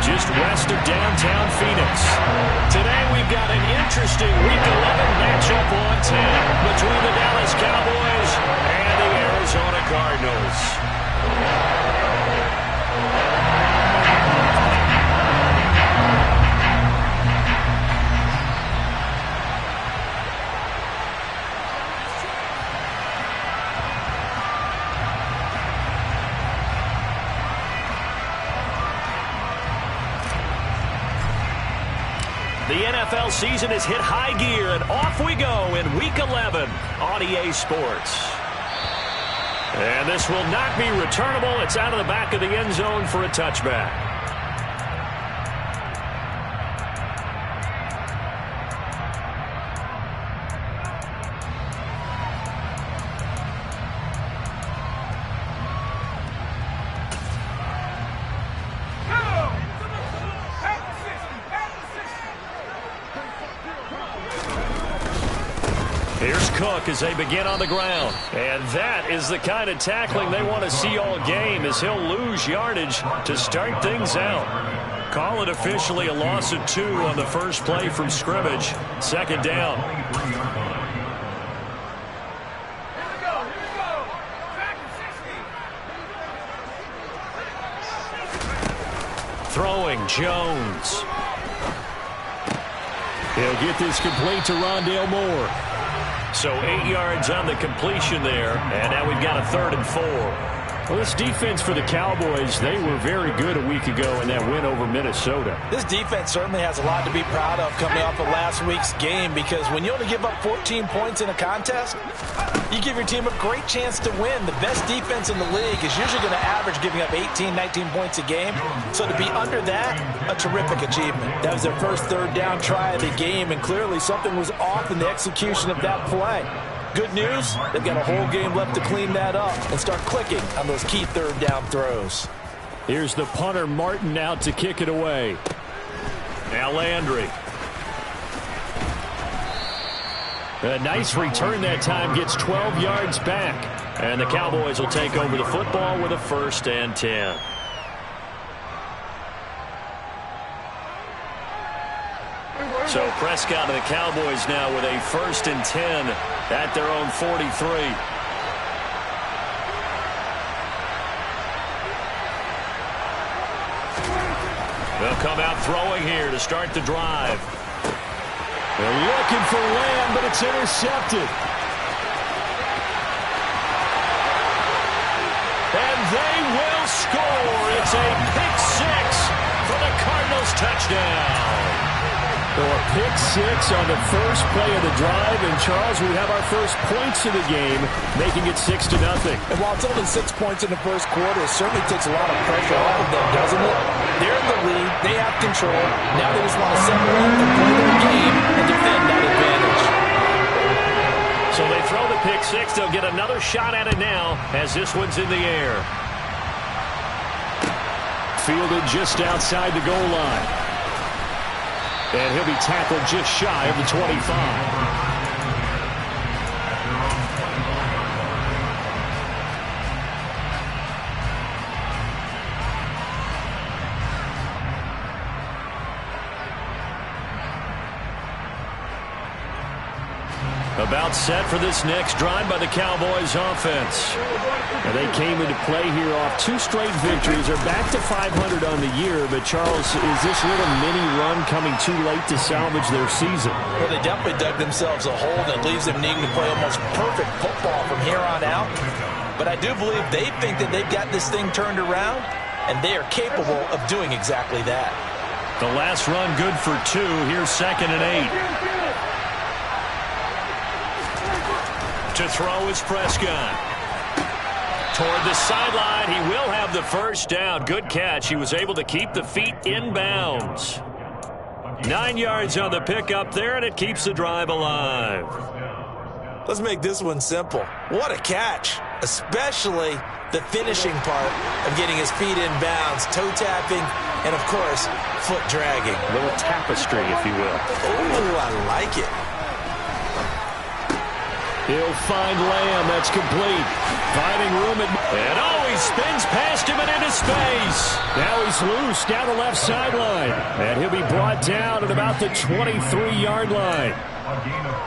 just west of downtown Phoenix. Today we've got an interesting Week 11 matchup on tap between the Dallas Cowboys and the Arizona Cardinals. The NFL season has hit high gear, and off we go in Week 11 on EA Sports. And this will not be returnable. It's out of the back of the end zone for a touchback. Here's Cook as they begin on the ground. And that is the kind of tackling they want to see all game, as he'll lose yardage to start things out. Call it officially a loss of 2 on the first play from scrimmage. Second down. Throwing Jones. He'll get this complete to Rondale Moore. So 8 yards on the completion there, and now we've got a 3rd and 4. Well, this defense for the Cowboys, they were very good a week ago in that win over Minnesota. This defense certainly has a lot to be proud of coming off of last week's game, because when you only give up 14 points in a contest, you give your team a great chance to win. The best defense in the league is usually going to average giving up 18, 19 points a game. So to be under that, a terrific achievement. That was their first 3rd down try of the game, and clearly something was off in the execution of that play. Good news, they've got a whole game left to clean that up and start clicking on those key 3rd down throws. Here's the punter, Martin, out to kick it away. Now Landry. A nice return that time, gets 12 yards back. And the Cowboys will take over the football with a 1st and 10. So Prescott and the Cowboys now with a 1st and 10 at their own 43. They'll come out throwing here to start the drive. They're looking for Lamb, but it's intercepted. And they will score. It's a pick 6 for the Cardinals touchdown. So a pick 6 on the first play of the drive, and Charles, we have our first points of the game, making it 6-0. And while it's only 6 points in the first quarter, it certainly takes a lot of pressure off of them, doesn't it? They're in the lead, they have control. Now they just want to settle in and play their game and defend that advantage. So they throw the pick 6. They'll get another shot at it now as this one's in the air. Fielded just outside the goal line. And he'll be tackled just shy of the 25. About set for this next drive by the Cowboys offense. And they came into play here off 2 straight victories. They're back to 500 on the year. But, Charles, is this little mini run coming too late to salvage their season? Well, they definitely dug themselves a hole that leaves them needing to play almost perfect football from here on out. But I do believe they think that they've got this thing turned around, and they are capable of doing exactly that. The last run good for 2. Here's 2nd and 8. To throw is Prescott. Toward the sideline, he will have the 1st down. Good catch. He was able to keep the feet in bounds. 9 yards on the pickup there, and it keeps the drive alive. Let's make this one simple. What a catch, especially the finishing part of getting his feet in bounds, toe tapping, and, of course, foot dragging. A little tapestry, if you will. Oh, I like it. He'll find Lamb. That's complete. finding room and he spins past him and into space. Now he's loose down the left sideline. And he'll be brought down at about the 23-yard line.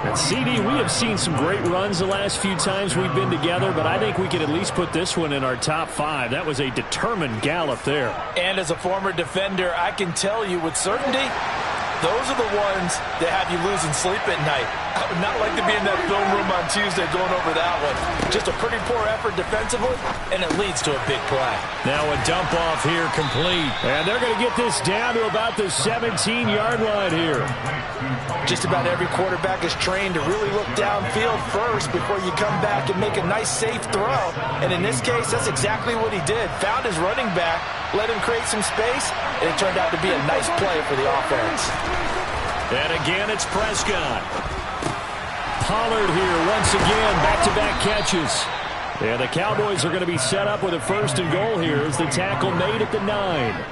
And CD, we have seen some great runs the last few times we've been together, but I think we can at least put this one in our top 5. That was a determined gallop there. And as a former defender, I can tell you with certainty, those are the ones that have you losing sleep at night. I would not like to be in that film room on Tuesday going over that one. Just a pretty poor effort defensively, and it leads to a big play. Now a dump off here complete. And they're going to get this down to about the 17-yard line here. Just about every quarterback is trained to really look downfield first before you come back and make a nice, safe throw. And in this case, that's exactly what he did. Found his running back, let him create some space, and it turned out to be a nice play for the offense. And again, it's Prescott. Pollard here once again, back-to-back catches. And the Cowboys are going to be set up with a 1st and goal here as the tackle made at the 9.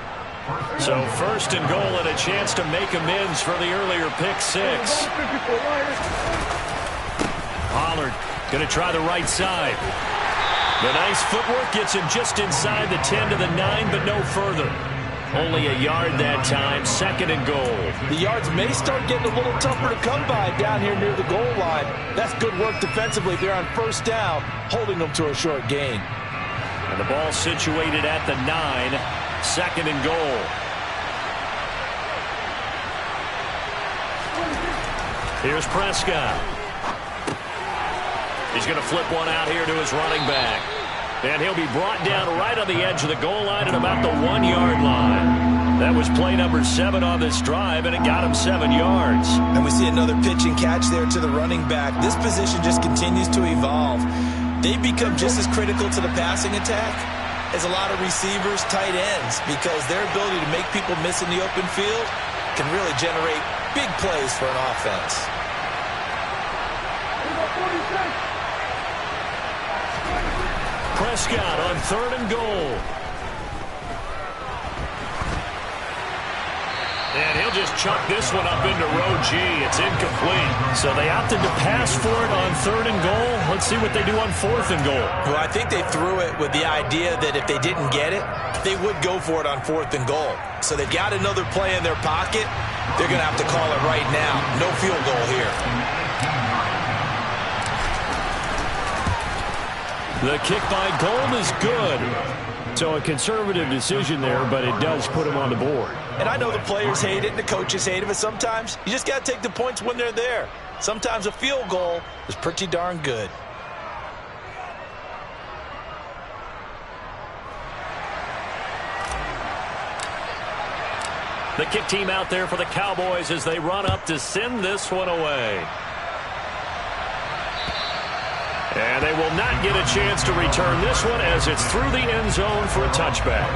So 1st and goal and a chance to make amends for the earlier pick 6. Pollard going to try the right side. The nice footwork gets him just inside the 10 to the 9, but no further. Only a yard that time, 2nd and goal. The yards may start getting a little tougher to come by down here near the goal line. That's good work defensively. They're on 1st down, holding them to a short gain. And the ball situated at the 9, 2nd and goal. Here's Prescott. He's going to flip one out here to his running back. And he'll be brought down right on the edge of the goal line at about the 1-yard line. That was play number 7 on this drive, and it got him 7 yards. And we see another pitch and catch there to the running back. This position just continues to evolve. They become just as critical to the passing attack as a lot of receivers, tight ends, because their ability to make people miss in the open field can really generate big plays for an offense. Prescott on 3rd and goal. And he'll just chuck this one up into row G. It's incomplete. So they opted to pass for it on 3rd and goal. Let's see what they do on 4th and goal. Well, I think they threw it with the idea that if they didn't get it, they would go for it on 4th and goal. So they've got another play in their pocket. They're going to have to call it right now. No field goal here. The kick by Gold is good. So a conservative decision there, but it does put him on the board. And I know the players hate it and the coaches hate it, but sometimes you just got to take the points when they're there. Sometimes a field goal is pretty darn good. The kick team out there for the Cowboys as they run up to send this one away. And they will not get a chance to return this one as it's through the end zone for a touchback.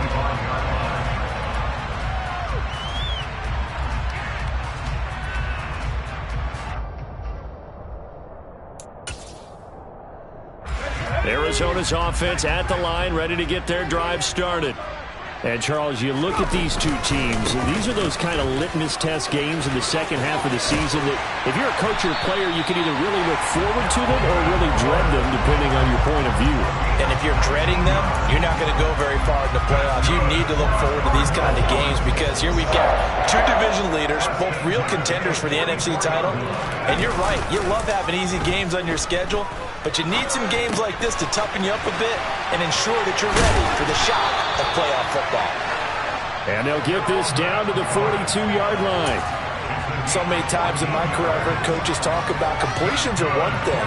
Arizona's offense at the line, ready to get their drive started. And, Charles, you look at these two teams, and these are those kind of litmus test games in the second half of the season that if you're a coach or a player, you can either really look forward to them or really dread them, depending on your point of view. And if you're dreading them, you're not going to go very far in the playoffs. You need to look forward to these kind of games because here we've got two division leaders, both real contenders for the NFC title. And you're right, you love having easy games on your schedule, but you need some games like this to toughen you up a bit and ensure that you're ready for the shock of playoff football. And they'll get this down to the 42-yard line. So many times in my career, I've heard coaches talk about completions are one thing.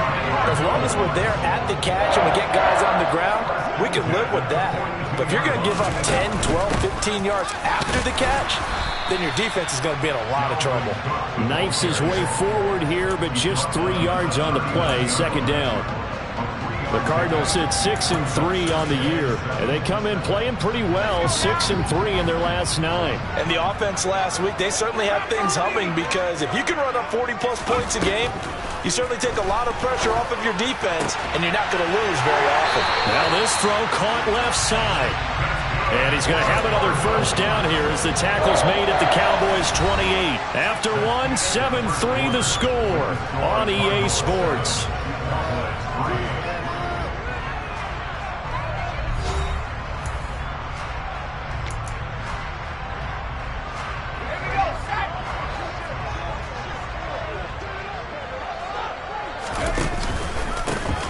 As long as we're there at the catch and we get guys on the ground, we can live with that. But if you're going to give up 10, 12, 15 yards after the catch, then your defense is going to be in a lot of trouble. Knifes his way forward here, but just 3 yards on the play, 2nd down. The Cardinals hit 6-3 on the year, and they come in playing pretty well, 6-3 in their last 9. And the offense last week, they certainly have things humming because if you can run up 40-plus points a game, you certainly take a lot of pressure off of your defense, and you're not going to lose very often. Now this throw caught left side. And he's going to have another 1st down here as the tackle's made at the Cowboys' 28. After one, 7-3 the score on EA Sports.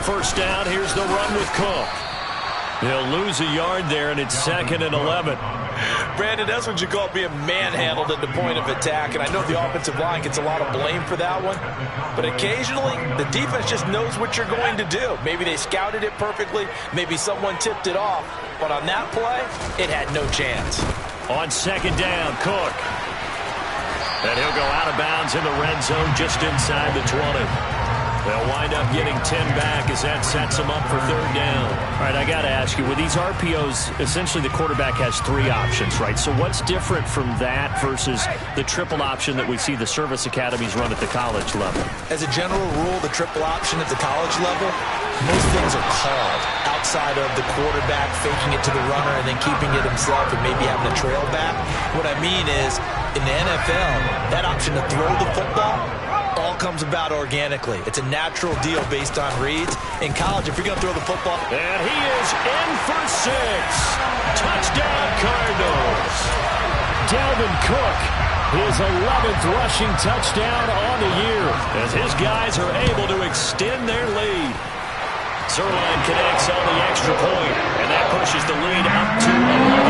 first down. Here's the run with Cook. He'll lose a yard there, and it's 2nd and 11. Brandon, that's what you call being manhandled at the point of attack, and I know the offensive line gets a lot of blame for that one, but occasionally the defense just knows what you're going to do. Maybe they scouted it perfectly, maybe someone tipped it off, but on that play, it had no chance. On 2nd down, Cook. And he'll go out of bounds in the red zone just inside the 20. They'll wind up getting 10 back as that sets them up for 3rd down. All right, I got to ask you, with these RPOs, essentially the quarterback has 3 options, right? So what's different from that versus the triple option that we see the service academies run at the college level? As a general rule, the triple option at the college level, most things are called outside of the quarterback faking it to the runner and then keeping it himself and maybe having a trail back. What I mean is, in the NFL, that option to throw the football all comes about organically. It's a natural deal based on reads. In college, if you're going to throw the football... And he is in for 6. Touchdown, Cardinals. Dalvin Cook, his 11th rushing touchdown on the year, as his guys are able to extend their lead. Zerline connects on the extra point, and that pushes the lead up to 11.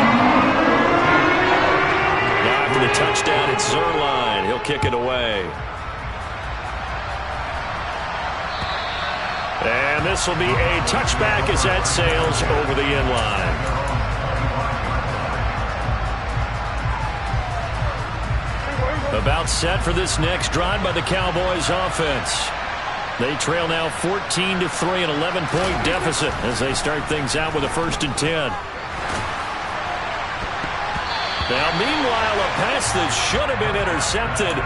Now after the touchdown, it's Zerline. He'll kick it away. And this will be a touchback as that sails over the end line. About set for this next drive by the Cowboys offense. They trail now 14-3, an 11-point deficit as they start things out with a 1st and 10. Now, meanwhile, a pass that should have been intercepted,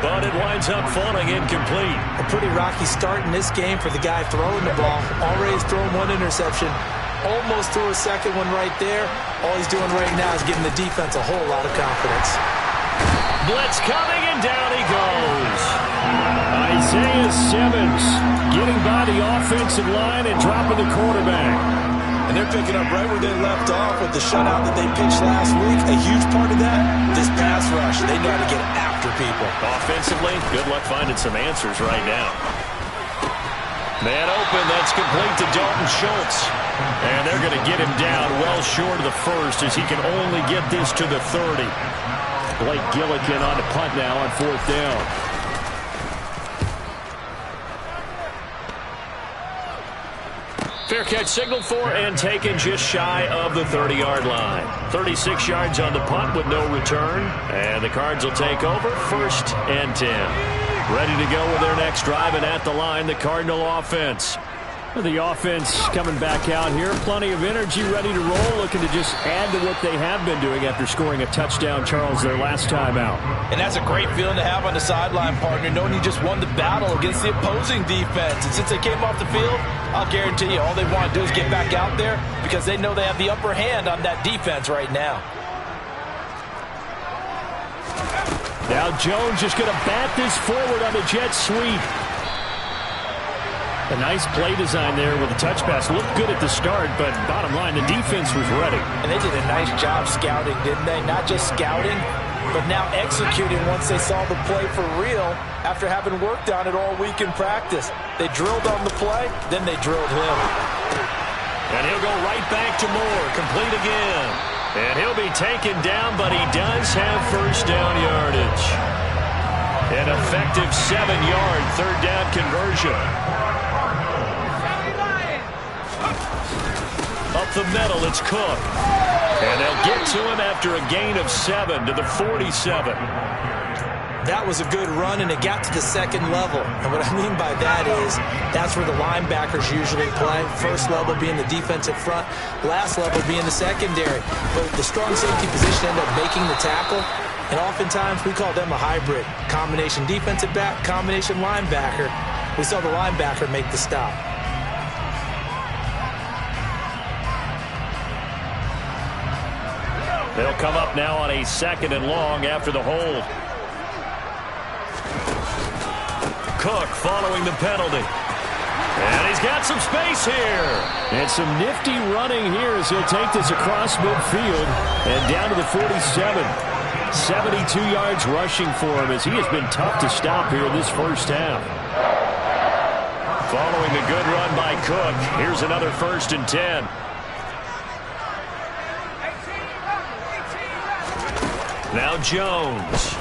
but it winds up falling incomplete. A pretty rocky start in this game for the guy throwing the ball. Already thrown 1 interception. Almost threw a 2nd one right there. All he's doing right now is giving the defense a whole lot of confidence. Blitz coming, and down he goes. Isaiah Simmons getting by the offensive line and dropping the quarterback. And they're picking up right where they left off with the shutout that they pitched last week. A huge part of that, this pass rush. They know how to get after people. Offensively, good luck finding some answers right now. Man open, that's complete to Dalton Schultz. And they're going to get him down well short of the 1st as he can only get this to the 30. Blake Gillikin on the punt now on 4th down. Fair catch signaled for and taken just shy of the 30-yard line. 36 yards on the punt with no return. And the Cards will take over 1st and 10. Ready to go with their next drive, and at the line, the Cardinal offense. The offense coming back out here. Plenty of energy, ready to roll, looking to just add to what they have been doing after scoring a touchdown, Charles, their last time out. And that's a great feeling to have on the sideline, partner, knowing you just won the battle against the opposing defense. And since they came off the field, I'll guarantee you all they want to do is get back out there because they know they have the upper hand on that defense right now. Now Jones just going to bat this forward on the jet sweep. A nice play design there with a touch pass. Looked good at the start, but bottom line, the defense was ready. And they did a nice job scouting, didn't they? Not just scouting, but now executing once they saw the play for real after having worked on it all week in practice. They drilled on the play, then they drilled him. And he'll go right back to Moore, complete again. And he'll be taken down, but he does have 1st down yardage. An effective 7-yard 3rd down conversion. Up the middle, it's Cook. And they'll get to him after a gain of 7 to the 47. That was a good run, and it got to the 2nd level. And what I mean by that is that's where the linebackers usually play. 1st level being the defensive front, last level being the secondary. But the strong safety position ended up making the tackle. And oftentimes we call them a hybrid. Combination defensive back, combination linebacker. We saw the linebacker make the stop. They'll come up now on a 2nd and long after the hold. Cook following the penalty. And he's got some space here. And some nifty running here as he'll take this across midfield and down to the 47. 72 yards rushing for him as he has been tough to stop here in this 1st half. Following the good run by Cook, here's another 1st and 10. Now Jones.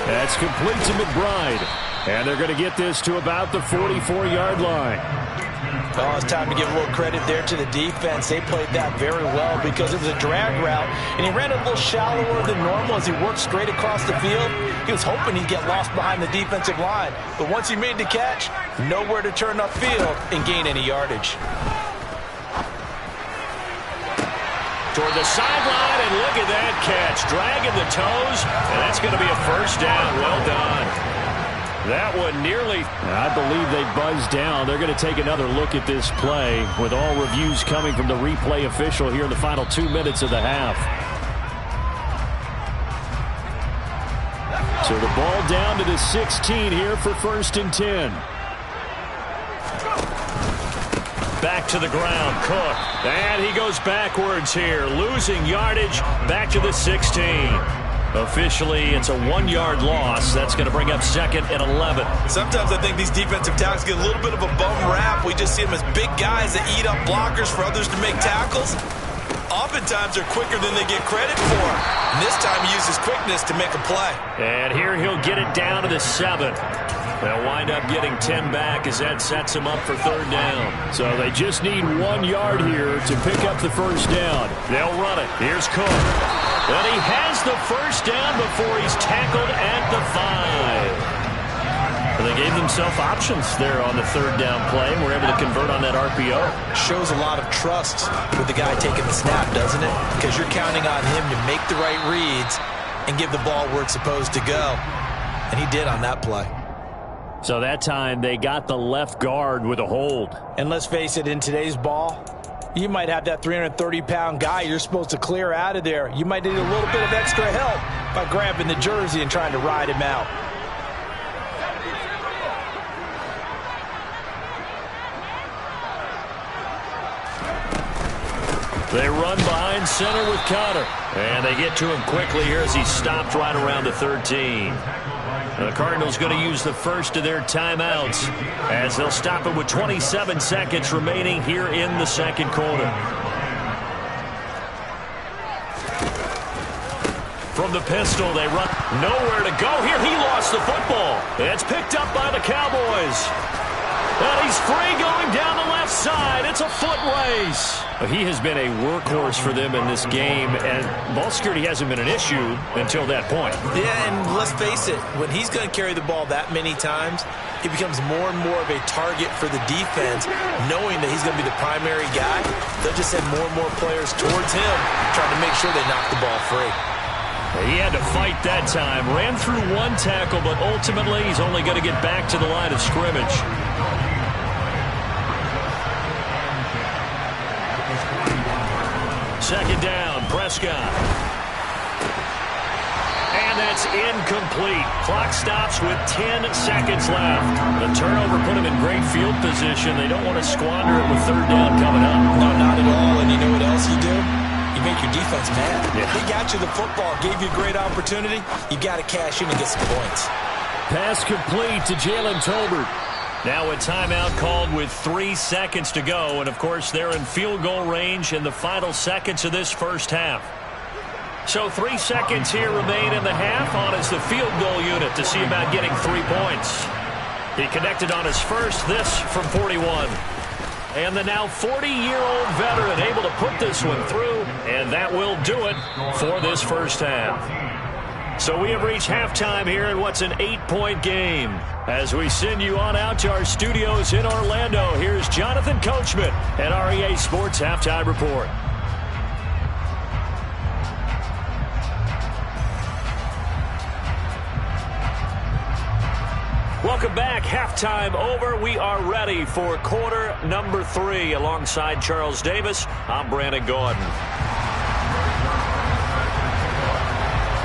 That's complete to McBride. And they're going to get this to about the 44-yard line. Oh, it's time to give a little credit there to the defense. They played that very well because it was a drag route, and he ran it a little shallower than normal as he worked straight across the field. He was hoping he'd get lost behind the defensive line, but once he made the catch, nowhere to turn upfield and gain any yardage. Toward the sideline, and look at that catch. Dragging the toes, and that's going to be a 1st down. Well done. That one nearly, I believe they buzzed down. They're going to take another look at this play with all reviews coming from the replay official here in the final 2 minutes of the half. So the ball down to the 16 here for 1st and 10. Back to the ground, Cook. And he goes backwards here, losing yardage back to the 16. Officially, it's a 1-yard loss. That's going to bring up 2nd and 11. Sometimes I think these defensive tackles get a little bit of a bum rap. We just see them as big guys that eat up blockers for others to make tackles. Oftentimes, they're quicker than they get credit for. And this time, he uses quickness to make a play. And here he'll get it down to the 7. They'll wind up getting 10 back as that sets him up for 3rd down. So they just need 1 yard here to pick up the 1st down. They'll run it. Here's Cook. And he has the 1st down before he's tackled at the 5. Well, they gave themselves options there on the 3rd down play and were able to convert on that RPO. Shows a lot of trust with the guy taking the snap, doesn't it? Because you're counting on him to make the right reads and give the ball where it's supposed to go. And he did on that play. So that time they got the left guard with a hold. And let's face it, in today's ball, you might have that 330-pound guy you're supposed to clear out of there. You might need a little bit of extra help by grabbing the jersey and trying to ride him out. They run behind center with Connor. And they get to him quickly here as he's stopped right around the 13. The Cardinals going to use the first of their timeouts as they'll stop it with 27 seconds remaining here in the 2nd quarter. From the pistol, they run nowhere to go here. He lost the football. It's picked up by the Cowboys. And he's free going down the left side. It's a foot race. He has been a workhorse for them in this game, and ball security hasn't been an issue until that point. Yeah, and let's face it, when he's going to carry the ball that many times, he becomes more and more of a target for the defense, knowing that he's going to be the primary guy. They'll just send more and more players towards him, trying to make sure they knock the ball free. He had to fight that time. Ran through 1 tackle, but ultimately he's only going to get back to the line of scrimmage. Second down, Prescott. And that's incomplete. Clock stops with 10 seconds left. The turnover put him in great field position. They don't want to squander it with 3rd down coming up. No, not at all. And you know what else you do? You make your defense mad. Yeah. They got you the football, gave you a great opportunity. You got to cash in and get some points. Pass complete to Jalen Tolbert. Now a timeout called with 3 seconds to go. And, of course, they're in field goal range in the final seconds of this 1st half. So 3 seconds here remain in the half. On is the field goal unit to see about getting 3 points. He connected on his first, this from 41. And the now 40-year-old veteran able to put this one through. And that will do it for this 1st half. So we have reached halftime here in what's an 8-point game. As we send you on out to our studios in Orlando, here's Jonathan Coachman at REA Sports Halftime Report. Welcome back. Halftime over. We are ready for quarter number 3. Alongside Charles Davis, I'm Brandon Gordon.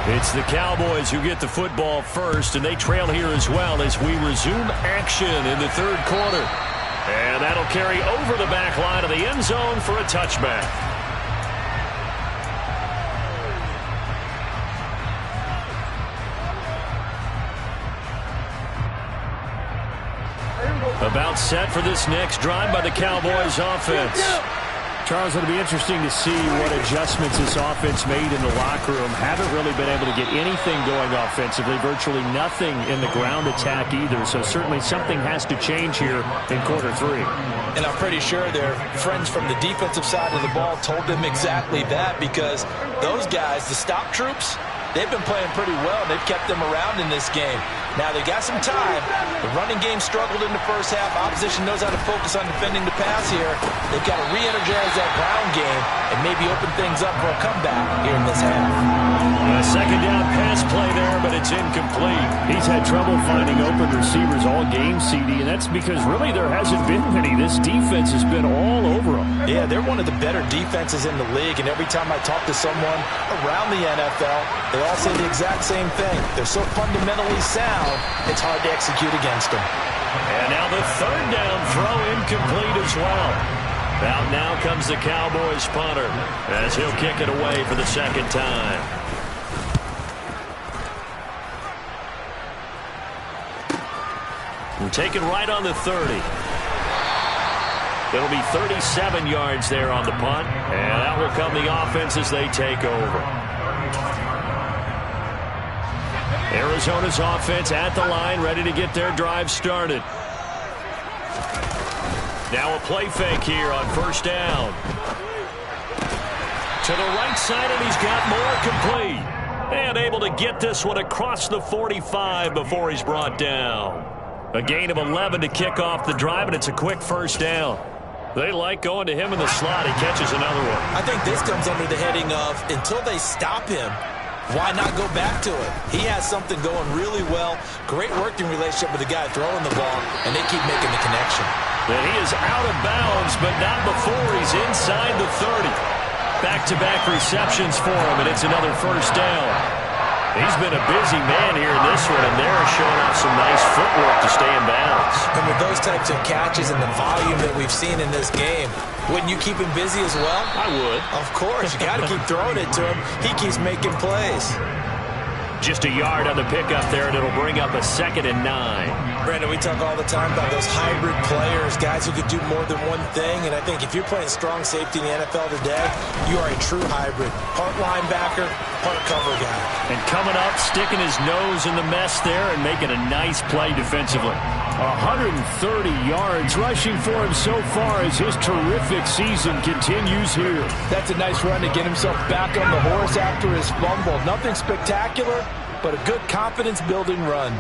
It's the Cowboys who get the football first, and they trail here as well as we resume action in the 3rd quarter. And that'll carry over the back line of the end zone for a touchback. About set for this next drive by the Cowboys offense. Charles, it'll be interesting to see what adjustments this offense made in the locker room. Haven't really been able to get anything going offensively, virtually nothing in the ground attack either. So certainly something has to change here in quarter 3. And I'm pretty sure their friends from the defensive side of the ball told them exactly that, because those guys, the stop troops, they've been playing pretty well. They've kept them around in this game. Now, they got some time. The running game struggled in the first half. Opposition knows how to focus on defending the pass here. They've got to re-energize that ground game and maybe open things up for a comeback here in this half. A second down pass play there, but it's incomplete. He's had trouble finding open receivers all game, CD, and that's because really there hasn't been many. This defense has been all over them. Yeah, they're one of the better defenses in the league, and every time I talk to someone around the NFL, they all say the exact same thing. They're so fundamentally sound, it's hard to execute against them. And now the third down throw incomplete as well. Out now comes the Cowboys punter as he'll kick it away for the second time. We're taking right on the 30. It'll be 37 yards there on the punt, and out will come the offense as they take over. Arizona's offense at the line, ready to get their drive started. Now a play fake here on first down. To the right side, and he's got more complete. And able to get this one across the 45 before he's brought down. A gain of 11 to kick off the drive, and it's a quick first down. They like going to him in the slot. He catches another one. I think this comes under the heading of, until they stop him, why not go back to it? He has something going really well. Great working relationship with the guy throwing the ball, and they keep making the connection. And he is out of bounds, but not before he's inside the 30. Back-to-back receptions for him, and it's another first down. He's been a busy man here in this one, and they're showing off some nice footwork to stay in bounds. And with those types of catches and the volume that we've seen in this game, wouldn't you keep him busy as well? I would. Of course. You got to keep throwing it to him. He keeps making plays. Just a yard on the pickup there, and it'll bring up a 2nd and 9. Brandon, we talk all the time about those hybrid players, guys who could do more than one thing. And I think if you're playing strong safety in the NFL today, you are a true hybrid. Part linebacker, part cover guy. And coming up, sticking his nose in the mess there and making a nice play defensively. 130 yards rushing for him so far as his terrific season continues here. That's a nice run to get himself back on the horse after his fumble. Nothing spectacular, but a good confidence-building run.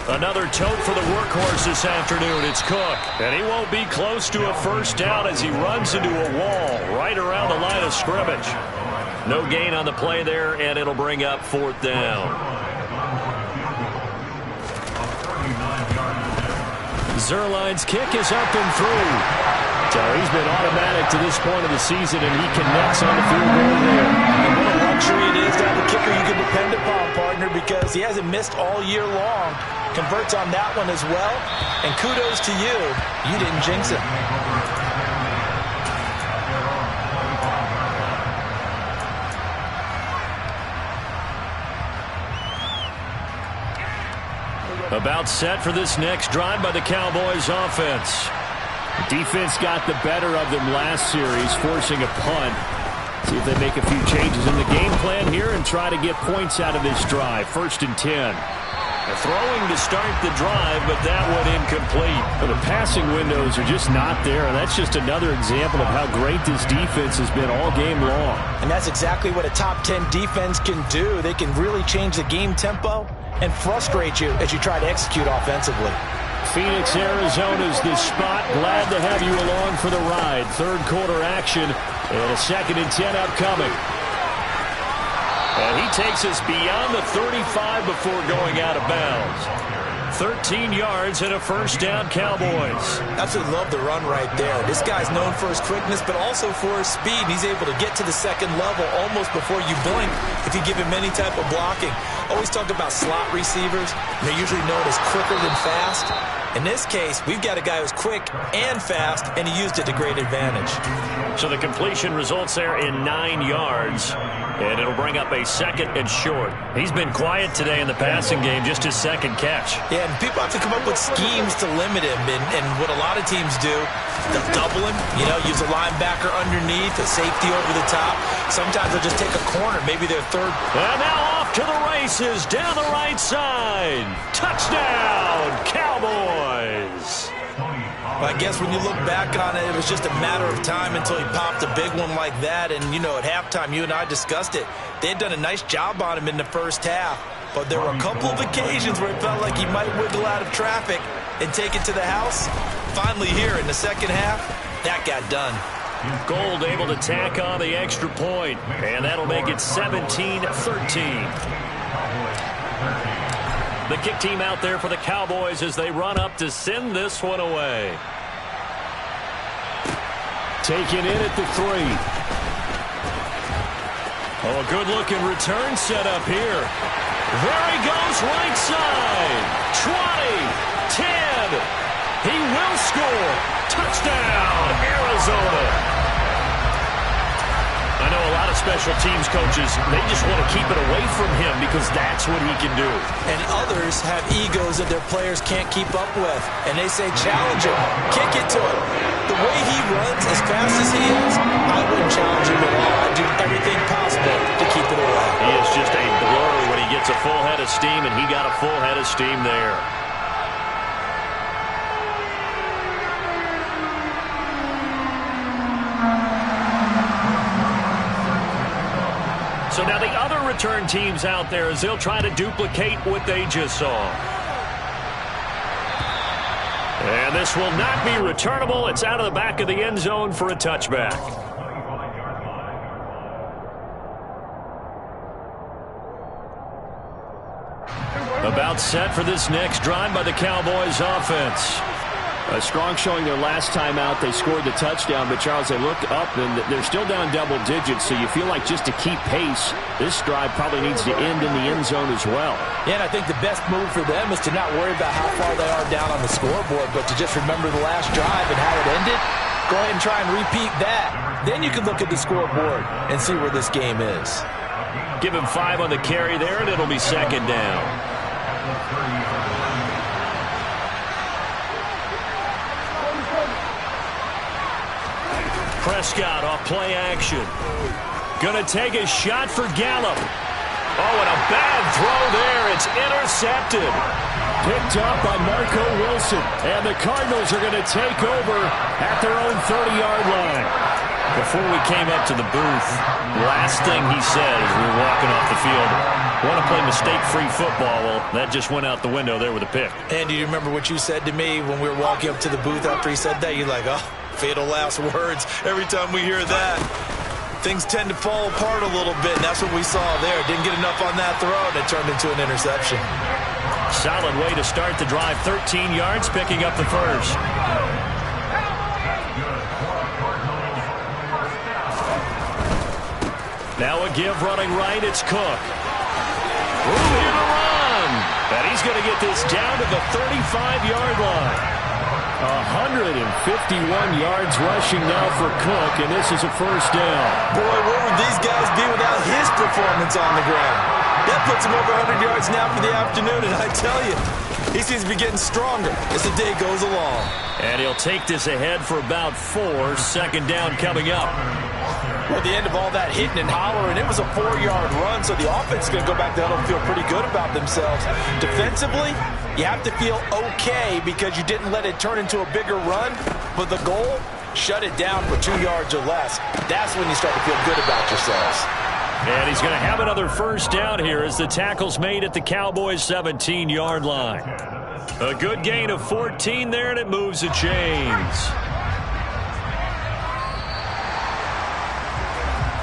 Another tote for the workhorse this afternoon. It's Cook. And he won't be close to a first down as he runs into a wall right around the line of scrimmage. No gain on the play there, and it'll bring up 4th down. Zerline's kick is up and through. So he's been automatic to this point of the season, and he connects on the field goal there. And what a luxury it is to have a kicker you can depend upon, partner, because he hasn't missed all year long. Converts on that one as well, and kudos to you. You didn't jinx it. About set for this next drive by the Cowboys offense. The defense got the better of them last series, forcing a punt. See if they make a few changes in the game plan here and try to get points out of this drive. 1st and 10. Throwing to start the drive, but that one incomplete. Well, the passing windows are just not there, and that's just another example of how great this defense has been all game long. And that's exactly what a top 10 defense can do. They can really change the game tempo and frustrate you as you try to execute offensively. Phoenix, Arizona's the spot. Glad to have you along for the ride. 3rd quarter action, and a 2nd and 10 upcoming. And he takes us beyond the 35 before going out of bounds. 13 yards and a first down, Cowboys. Absolutely love the run right there. This guy's known for his quickness, but also for his speed. He's able to get to the second level almost before you blink if you give him any type of blocking. always talk about slot receivers. They're usually known as quicker than fast. In this case, we've got a guy who's quick and fast, and he used it to great advantage. So the completion results there in 9 yards, and it'll bring up a 2nd and short. He's been quiet today in the passing game, just his 2nd catch. Yeah, and people have to come up with schemes to limit him, and what a lot of teams do, they'll double him, use a linebacker underneath, a safety over the top. Sometimes they'll just take a corner, maybe their third. And now off to the races, down the right side. Touchdown, Cowboys! Well, I guess when you look back on it, it was just a matter of time until he popped a big one like that. And, at halftime, you and I discussed it. They had done a nice job on him in the first half. But there were a couple of occasions where it felt like he might wiggle out of traffic and take it to the house. Finally here in the second half, that got done. Gold able to tack on the extra point, and that'll make it 17-13. The kick team out there for the Cowboys as they run up to send this one away. Taken in at the 3. Oh, a good-looking return set up here. There he goes, right side. 20, 10. He will score. Touchdown, Arizona. I know a lot of special teams coaches, they just want to keep it away from him because that's what he can do. And others have egos that their players can't keep up with. And they say, challenge him, kick it to him. The way he runs as fast as he is, I wouldn't challenge him at all. I'd do everything possible to keep it away. He is just a blur when he gets a full head of steam, and he got a full head of steam there. So now the other return teams out there as they'll try to duplicate what they just saw. And this will not be returnable. It's out of the back of the end zone for a touchback. About set for this next drive by the Cowboys offense. A strong showing their last time out. They scored the touchdown, but, Charles, they looked up, and they're still down double digits, so you feel like just to keep pace, this drive probably needs to end in the end zone as well. Yeah, and I think the best move for them is to not worry about how far they are down on the scoreboard, but to just remember the last drive and how it ended. Go ahead and try and repeat that. Then you can look at the scoreboard and see where this game is. Give him 5 on the carry there, and it'll be 2nd down. Prescott off play action. Gonna take a shot for Gallup. Oh, and a bad throw there. It's intercepted. Picked up by Marco Wilson. And the Cardinals are going to take over at their own 30-yard line. Before we came up to the booth, last thing he said as we were walking off the field, want to play mistake-free football. Well, that just went out the window there with a pick. And do you remember what you said to me when we were walking up to the booth after he said that? You're like, oh, fatal last words. Every time we hear that, things tend to fall apart a little bit, and that's what we saw there. Didn't get enough on that throw, and it turned into an interception. Solid way to start the drive. 13 yards, picking up the first. Now a give running right, it's Cook. Room here to run. And he's going to get this down to the 35-yard line. 151 yards rushing now for Cook, and this is a first down. Boy, where would these guys be without his performance on the ground? That puts him over 100 yards now for the afternoon, and I tell you, he seems to be getting stronger as the day goes along. And he'll take this ahead for about 4. 2nd down coming up. Well, at the end of all that hitting and hollering, it was a 4-yard run, so the offense is going to go back to huddle and feel pretty good about themselves. Defensively, you have to feel okay because you didn't let it turn into a bigger run, but the goal, shut it down for 2 yards or less. That's when you start to feel good about yourselves. And he's going to have another first down here as the tackle's made at the Cowboys' 17-yard line. A good gain of 14 there, and it moves the chains.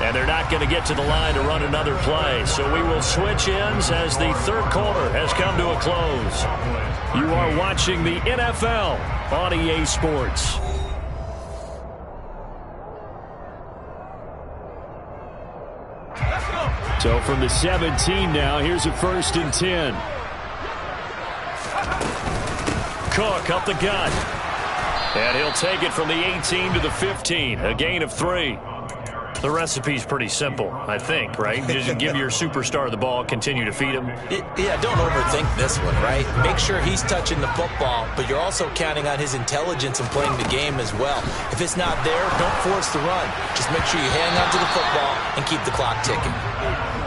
And they're not going to get to the line to run another play. So we will switch ends as the third quarter has come to a close. You are watching the NFL on EA Sports. So from the 17 now, here's a 1st and 10. Cook up the gut. And he'll take it from the 18 to the 15. A gain of 3. The recipe's pretty simple, I think, right? Just give your superstar the ball, continue to feed him. Yeah, don't overthink this one, right? Make sure he's touching the football, but you're also counting on his intelligence and playing the game as well. If it's not there, don't force the run. Just make sure you hang on to the football and keep the clock ticking.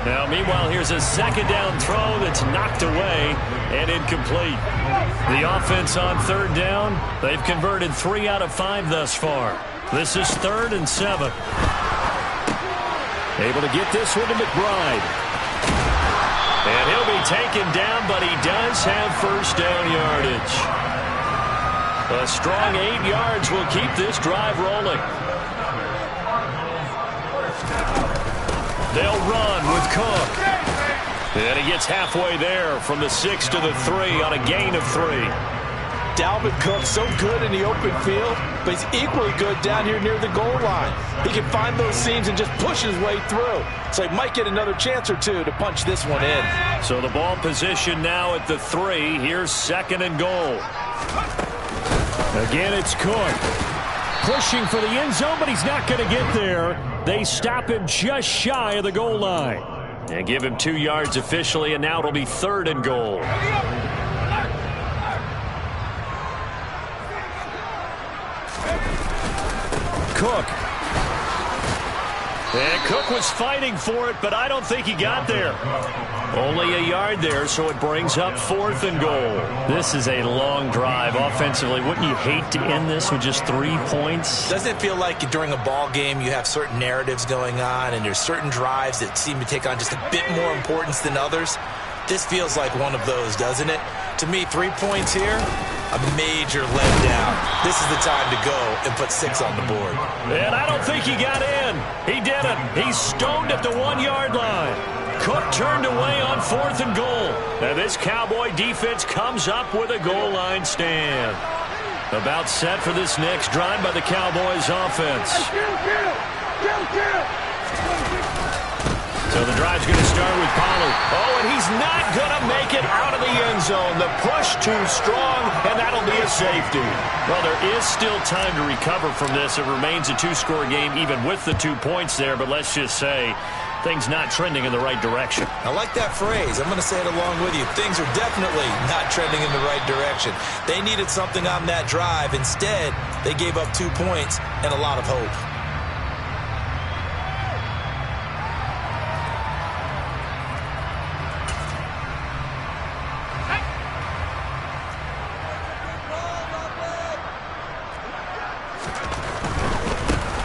Now, meanwhile, here's a 2nd down throw that's knocked away and incomplete. The offense on 3rd down, they've converted 3 out of 5 thus far. This is 3rd and 7. Able to get this one to McBride. And he'll be taken down, but he does have 1st down yardage. A strong 8 yards will keep this drive rolling. They'll run with Cook. And he gets halfway there from the 6 to the 3 on a gain of 3. Dalvin Cook so good in the open field, but he's equally good down here near the goal line. He can find those seams and just push his way through. So he might get another chance or two to punch this one in. So the ball position now at the 3. Here's 2nd and goal. Again, it's Cook. Pushing for the end zone, but he's not going to get there. They stop him just shy of the goal line. And give him 2 yards officially, and now it'll be 3rd and goal. Cook. And Cook was fighting for it, but I don't think he got there. Only a yard there, so it brings up 4th and goal. This is a long drive offensively. Wouldn't you hate to end this with just 3 points? Doesn't it feel like during a ball game you have certain narratives going on and there's certain drives that seem to take on just a bit more importance than others? This feels like one of those, doesn't it? To me, 3 points here, a major letdown. This is the time to go and put 6 on the board. And I don't think he got in. He didn't. He's stoned at the 1-yard line. Cook turned away on 4th and goal. And this Cowboy defense comes up with a goal line stand. About set for this next drive by the Cowboys offense. So the drive's going to start with Pollard. Oh, and he's not going to make it out of the end zone. The push too strong, and that'll be a safety. Well, there is still time to recover from this. It remains a 2-score game even with the 2 points there, but let's just say things not trending in the right direction. I like that phrase. I'm going to say it along with you. Things are definitely not trending in the right direction. They needed something on that drive. Instead, they gave up 2 points and a lot of hope.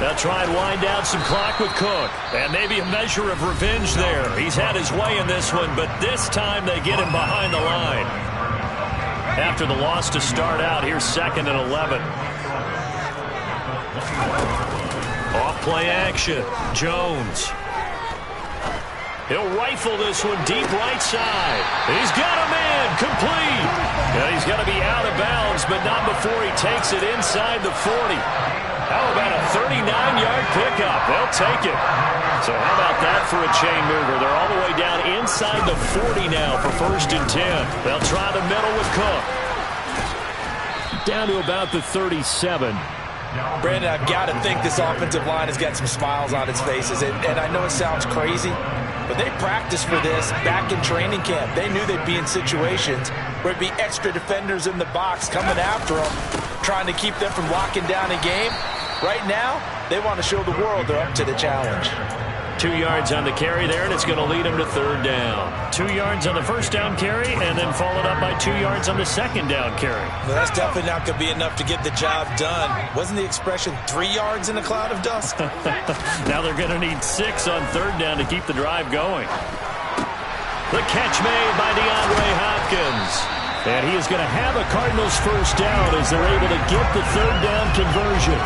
They'll try and wind down some clock with Cook. And maybe a measure of revenge there. He's had his way in this one, but this time they get him behind the line. After the loss to start out, here's 2nd and 11. Off play action. Jones. He'll rifle this one deep right side. He's got a man complete. And he's going to be out of bounds, but not before he takes it inside the 40. How about a 39-yard pickup? They'll take it. So how about that for a chain mover? They're all the way down inside the 40 now for 1st and 10. They'll try the middle with Cook. Down to about the 37. Brandon, I've got to think this offensive line has got some smiles on its faces. And I know it sounds crazy, but they practiced for this back in training camp. They knew they'd be in situations where it'd be extra defenders in the box coming after them, trying to keep them from locking down a game. Right now, they want to show the world they're up to the challenge. 2 yards on the carry there, and it's going to lead them to 3rd down. 2 yards on the 1st down carry, and then followed up by 2 yards on the 2nd down carry. Well, that's definitely not going to be enough to get the job done. Wasn't the expression 3 yards in a cloud of dust? Now they're going to need 6 on 3rd down to keep the drive going. The catch made by DeAndre Hopkins. And he is going to have a Cardinals 1st down as they're able to get the 3rd down conversion.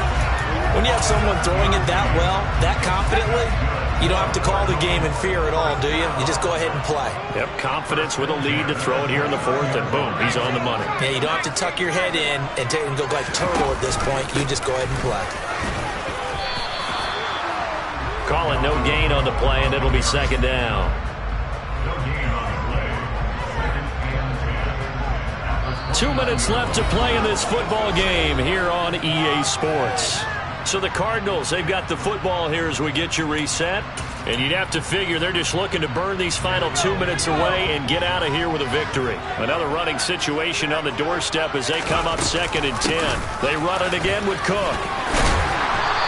When you have someone throwing it that well, that confidently, you don't have to call the game in fear at all, do you? You just go ahead and play. Yep, confidence with a lead to throw it here in the 4th, and boom, he's on the money. Yeah, you don't have to tuck your head in and go like turtle at this point. You just go ahead and play. Calling no gain on the play, and it'll be second down. 2 minutes left to play in this football game here on EA Sports. So the Cardinals, they've got the football here as we get you reset. And you'd have to figure they're just looking to burn these final 2 minutes away and get out of here with a victory. Another running situation on the doorstep as they come up 2nd and 10. They run it again with Cook.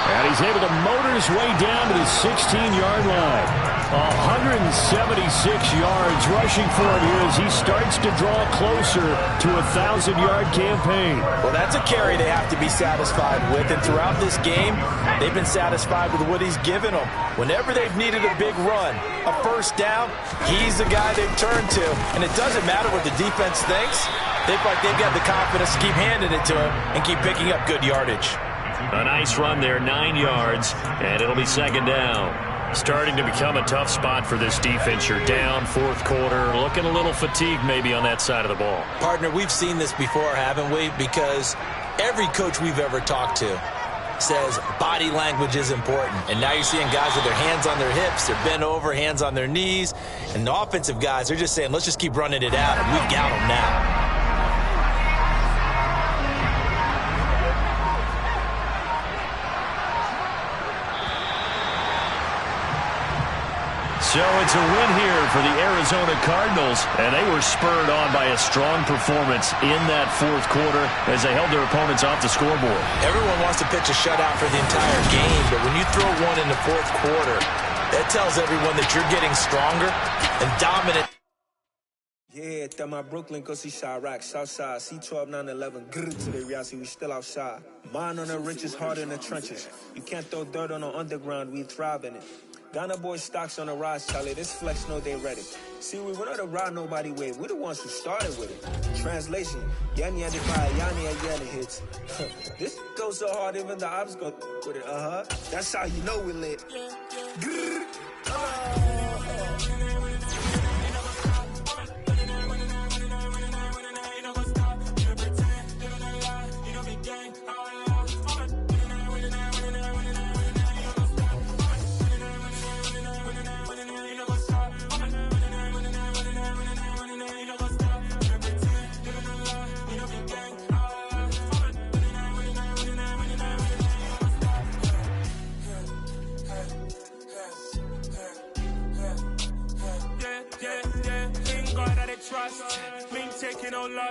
And he's able to motor his way down to the 16-yard line. 176 yards rushing for him here as he starts to draw closer to a 1,000-yard campaign. Well, that's a carry they have to be satisfied with. And throughout this game, they've been satisfied with what he's given them. Whenever they've needed a big run, a first down, he's the guy they've turned to. And it doesn't matter what the defense thinks. They feel like they've got the confidence to keep handing it to him and keep picking up good yardage. A nice run there, 9 yards, and it'll be second down. Starting to become a tough spot for this defense. You're down, 4th quarter, looking a little fatigued maybe on that side of the ball. Partner, we've seen this before, haven't we? Because every coach we've ever talked to says body language is important. And now you're seeing guys with their hands on their hips, they're bent over, hands on their knees. And the offensive guys, they're just saying, let's just keep running it out, and we've got them now. So it's a win here for the Arizona Cardinals, and they were spurred on by a strong performance in that 4th quarter as they held their opponents off the scoreboard. Everyone wants to pitch a shutout for the entire game, but when you throw one in the 4th quarter, that tells everyone that you're getting stronger and dominant. Yeah, that my Brooklyn, go see Chirac, Southside, C12, 911, grrr to the reality, we still outside. Mine on the riches, hard in the trenches. You can't throw dirt on the underground, we thrive in it. Ghana boys stocks on the rise, Charlie. This flex know they ready. See, we're not the ride nobody with. We're the ones who started with it. Translation: Yani and the fire, Yani and Yani hits. This goes so hard, even the ops go with it. That's how you know we lit. Trust, been taking no loss.